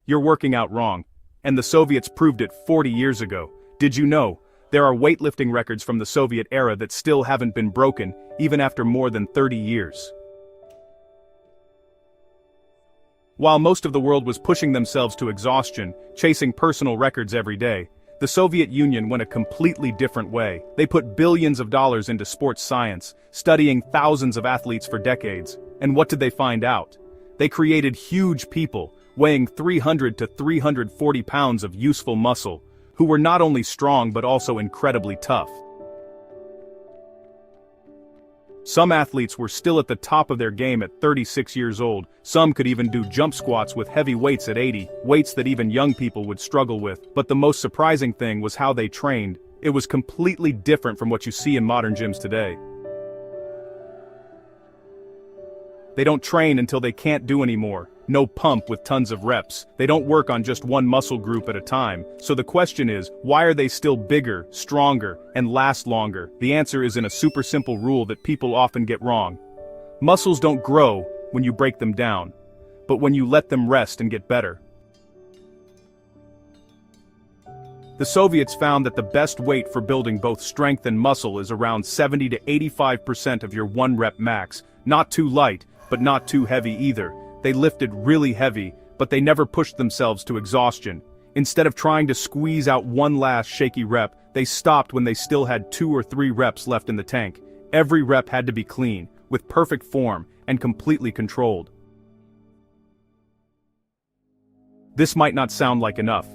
You're working out wrong. And the Soviets proved it 40 years ago. Did you know? There are weightlifting records from the Soviet era that still haven't been broken, even after more than 30 years. While most of the world was pushing themselves to exhaustion, chasing personal records every day, the Soviet Union went a completely different way. They put billions of dollars into sports science, studying thousands of athletes for decades. And what did they find out? They created huge people, weighing 300 to 340 pounds of useful muscle, who were not only strong but also incredibly tough. Some athletes were still at the top of their game at 36 years old. Some could even do jump squats with heavy weights at 80, weights that even young people would struggle with. But the most surprising thing was how they trained. It was completely different from what you see in modern gyms today. They don't train until they can't do anymore. No pump with tons of reps. They don't work on just one muscle group at a time. So the question is, why are they still bigger, stronger, and last longer? The answer is in a super simple rule that people often get wrong. Muscles don't grow when you break them down, but when you let them rest and get better. The Soviets found that the best weight for building both strength and muscle is around 70 to 85% of your 1 rep max. Not too light, but not too heavy either. They lifted really heavy, but they never pushed themselves to exhaustion. Instead of trying to squeeze out one last shaky rep, they stopped when they still had 2 or 3 reps left in the tank. Every rep had to be clean, with perfect form, and completely controlled. This might not sound like enough.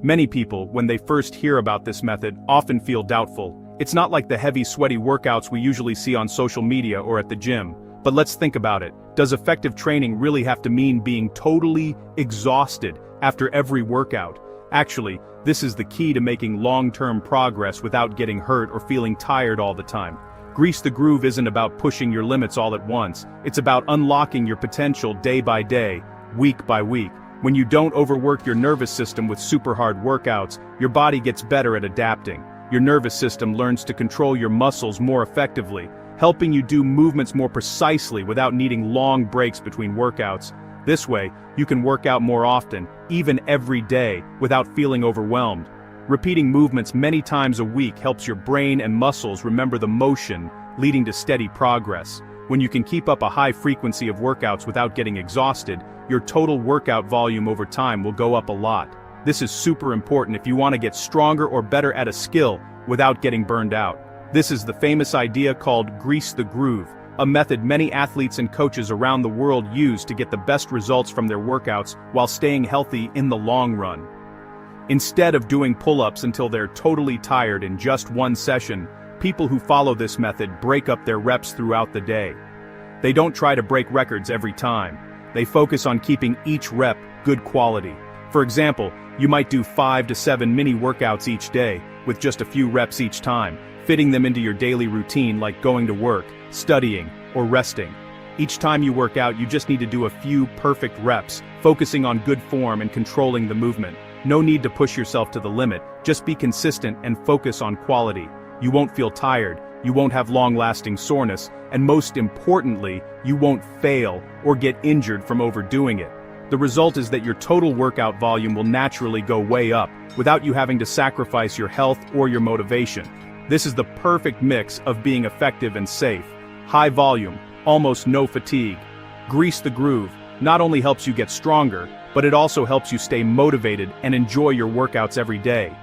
Many people, when they first hear about this method, often feel doubtful. It's not like the heavy, sweaty workouts we usually see on social media or at the gym. But let's think about it. Does effective training really have to mean being totally exhausted after every workout? Actually, this is the key to making long-term progress without getting hurt or feeling tired all the time. Grease the Groove isn't about pushing your limits all at once. It's about unlocking your potential day by day, week by week. When you don't overwork your nervous system with super hard workouts, your body gets better at adapting. Your nervous system learns to control your muscles more effectively, helping you do movements more precisely without needing long breaks between workouts. This way, you can work out more often, even every day, without feeling overwhelmed. Repeating movements many times a week helps your brain and muscles remember the motion, leading to steady progress. When you can keep up a high frequency of workouts without getting exhausted, your total workout volume over time will go up a lot. This is super important if you want to get stronger or better at a skill without getting burned out. This is the famous idea called Grease the Groove, a method many athletes and coaches around the world use to get the best results from their workouts while staying healthy in the long run. Instead of doing pull-ups until they're totally tired in just one session, people who follow this method break up their reps throughout the day. They don't try to break records every time. They focus on keeping each rep good quality. For example, you might do 5 to 7 mini workouts each day, with just a few reps each time, fitting them into your daily routine like going to work, studying, or resting. Each time you work out, you just need to do a few perfect reps, focusing on good form and controlling the movement. No need to push yourself to the limit, just be consistent and focus on quality. You won't feel tired, you won't have long-lasting soreness, and most importantly, you won't fail or get injured from overdoing it. The result is that your total workout volume will naturally go way up, without you having to sacrifice your health or your motivation. This is the perfect mix of being effective and safe. High volume, almost no fatigue. Grease the Groove not only helps you get stronger, but it also helps you stay motivated and enjoy your workouts every day.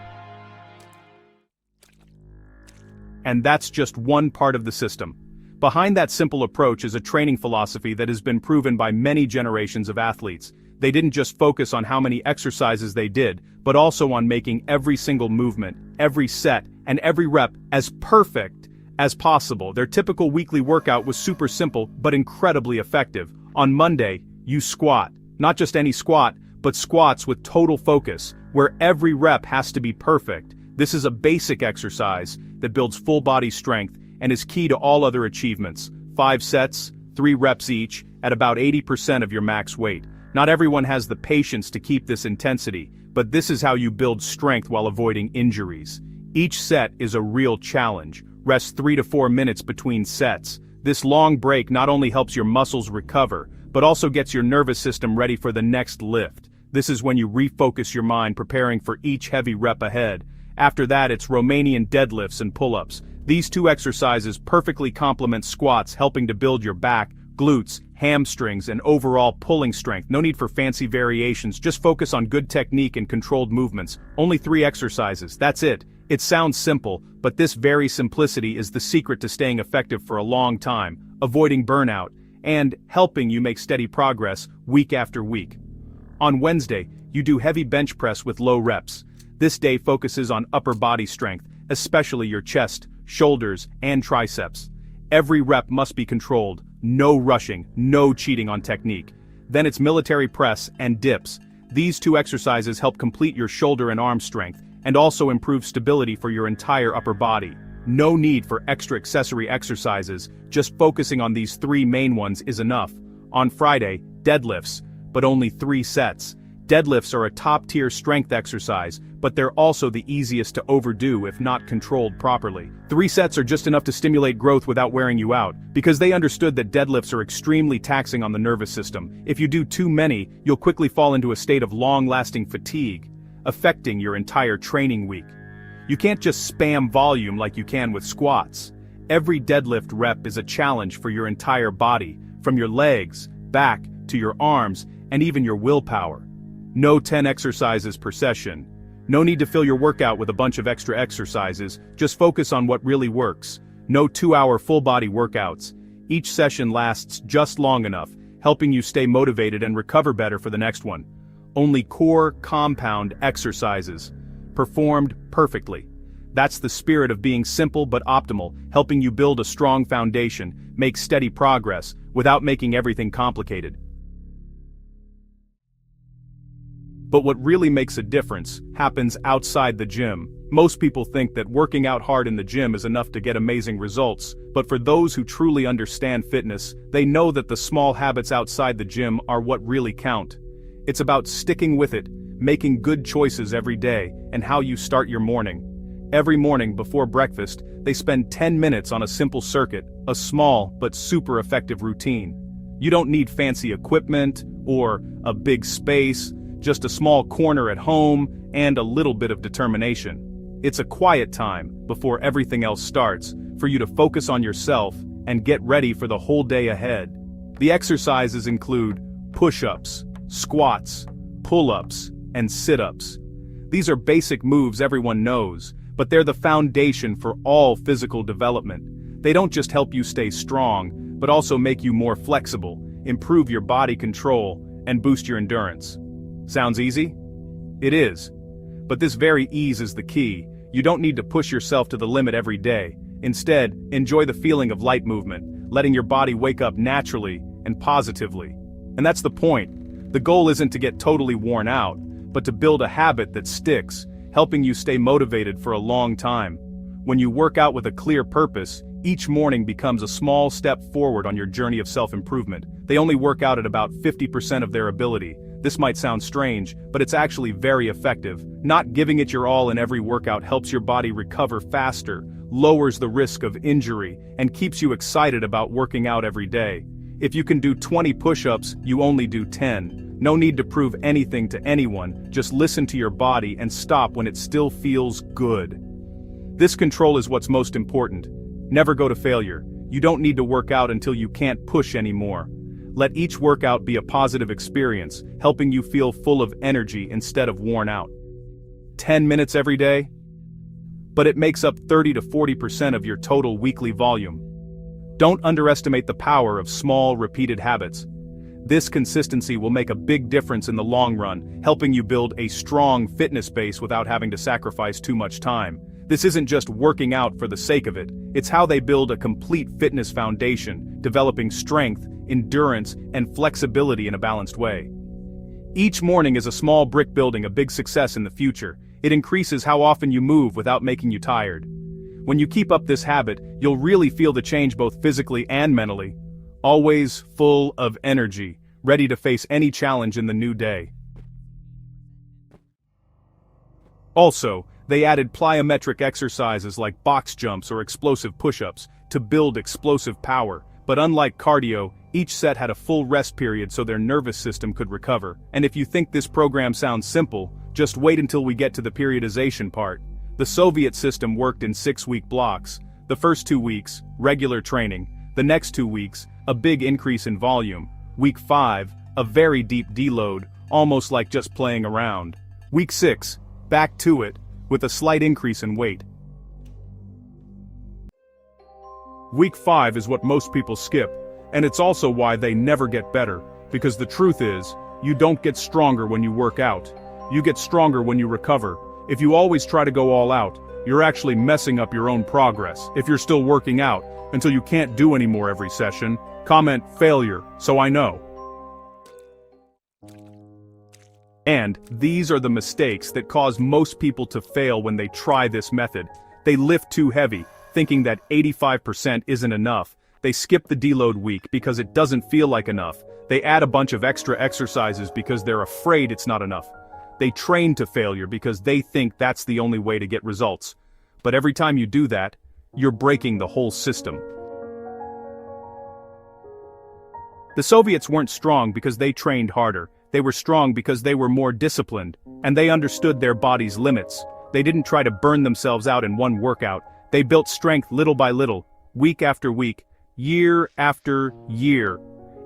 And that's just one part of the system. Behind that simple approach is a training philosophy that has been proven by many generations of athletes. They didn't just focus on how many exercises they did, but also on making every single movement, every set, and every rep as perfect as possible. Their typical weekly workout was super simple, but incredibly effective. On Monday, you squat. Not just any squat, but squats with total focus, where every rep has to be perfect. This is a basic exercise that builds full body strength and is key to all other achievements. 5 sets, 3 reps each, at about 80% of your max weight. Not everyone has the patience to keep this intensity, but this is how you build strength while avoiding injuries. Each set is a real challenge. Rest 3 to 4 minutes between sets. This long break not only helps your muscles recover, but also gets your nervous system ready for the next lift. This is when you refocus your mind preparing for each heavy rep ahead. After that, it's Romanian deadlifts and pull-ups. These two exercises perfectly complement squats, helping to build your back, glutes, hamstrings, and overall pulling strength. No need for fancy variations, just focus on good technique and controlled movements. Only 3 exercises, that's it. It sounds simple, but this very simplicity is the secret to staying effective for a long time, avoiding burnout, and helping you make steady progress week after week. On Wednesday, you do heavy bench press with low reps. This day focuses on upper body strength, especially your chest, shoulders, and triceps. Every rep must be controlled, no rushing, no cheating on technique. Then it's military press and dips. These 2 exercises help complete your shoulder and arm strength, and also improve stability for your entire upper body. No need for extra accessory exercises, just focusing on these 3 main ones is enough. On Friday, deadlifts, but only 3 sets. Deadlifts are a top-tier strength exercise, but they're also the easiest to overdo if not controlled properly. 3 sets are just enough to stimulate growth without wearing you out, because they understood that deadlifts are extremely taxing on the nervous system. If you do too many, you'll quickly fall into a state of long-lasting fatigue, affecting your entire training week. You can't just spam volume like you can with squats. Every deadlift rep is a challenge for your entire body, from your legs, back, to your arms, and even your willpower. No 10 exercises per session. No need to fill your workout with a bunch of extra exercises, just focus on what really works. No 2-hour full-body workouts. Each session lasts just long enough, helping you stay motivated and recover better for the next one. Only core compound exercises, performed perfectly. That's the spirit of being simple but optimal, helping you build a strong foundation, make steady progress, without making everything complicated. But what really makes a difference happens outside the gym. Most people think that working out hard in the gym is enough to get amazing results, but for those who truly understand fitness, they know that the small habits outside the gym are what really count. It's about sticking with it, making good choices every day, and how you start your morning. Every morning before breakfast, they spend 10 minutes on a simple circuit, a small but super effective routine. You don't need fancy equipment or a big space, just a small corner at home and a little bit of determination. It's a quiet time before everything else starts, for you to focus on yourself and get ready for the whole day ahead. The exercises include push-ups, squats, pull-ups, and sit-ups. These are basic moves everyone knows, but they're the foundation for all physical development. They don't just help you stay strong, but also make you more flexible, improve your body control, and boost your endurance. Sounds easy? It is. But this very ease is the key. You don't need to push yourself to the limit every day. Instead, enjoy the feeling of light movement, letting your body wake up naturally and positively. And that's the point. The goal isn't to get totally worn out, but to build a habit that sticks, helping you stay motivated for a long time. When you work out with a clear purpose, each morning becomes a small step forward on your journey of self-improvement. They only work out at about 50% of their ability. This might sound strange, but it's actually very effective. Not giving it your all in every workout helps your body recover faster, lowers the risk of injury, and keeps you excited about working out every day. If you can do 20 push-ups, you only do 10. No need to prove anything to anyone, just listen to your body and stop when it still feels good. This control is what's most important. Never go to failure. You don't need to work out until you can't push anymore. Let each workout be a positive experience, helping you feel full of energy instead of worn out. 10 minutes every day? But it makes up 30 to 40% of your total weekly volume. Don't underestimate the power of small, repeated habits. This consistency will make a big difference in the long run, helping you build a strong fitness base without having to sacrifice too much time. This isn't just working out for the sake of it, it's how they build a complete fitness foundation, developing strength, endurance, and flexibility in a balanced way. Each morning is a small brick building a big success in the future. It increases how often you move without making you tired. When you keep up this habit, you'll really feel the change both physically and mentally. Always full of energy, ready to face any challenge in the new day. Also, they added plyometric exercises like box jumps or explosive push-ups to build explosive power. But unlike cardio, Each set had a full rest period so their nervous system could recover. And if you think this program sounds simple, just wait until we get to the periodization part. The Soviet system worked in 6-week blocks. The first 2 weeks, regular training. The next 2 weeks, a big increase in volume. Week 5, a very deep deload, almost like just playing around. Week 6, back to it, with a slight increase in weight. Week 5 is what most people skip, and it's also why they never get better, because the truth is, you don't get stronger when you work out. You get stronger when you recover. If you always try to go all out, you're actually messing up your own progress. If you're still working out, until you can't do anymore every session, comment failure, so I know. And these are the mistakes that cause most people to fail when they try this method. They lift too heavy, thinking that 85% isn't enough. They skip the deload week because it doesn't feel like enough. They add a bunch of extra exercises because they're afraid it's not enough. They train to failure because they think that's the only way to get results. But every time you do that, you're breaking the whole system. The Soviets weren't strong because they trained harder. They were strong because they were more disciplined, and they understood their body's limits. They didn't try to burn themselves out in one workout. They built strength little by little, week after week, year after year.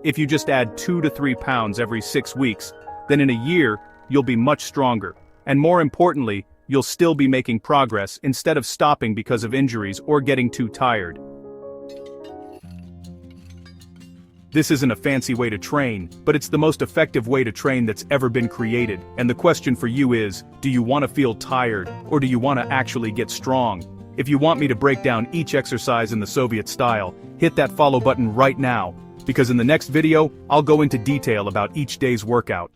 If you just add 2 to 3 pounds every 6 weeks, then in a year, you'll be much stronger. And more importantly, you'll still be making progress instead of stopping because of injuries or getting too tired. This isn't a fancy way to train, but it's the most effective way to train that's ever been created. And the question for you is, do you want to feel tired, or do you want to actually get strong? If you want me to break down each exercise in the Soviet style, hit that follow button right now, because in the next video, I'll go into detail about each day's workout.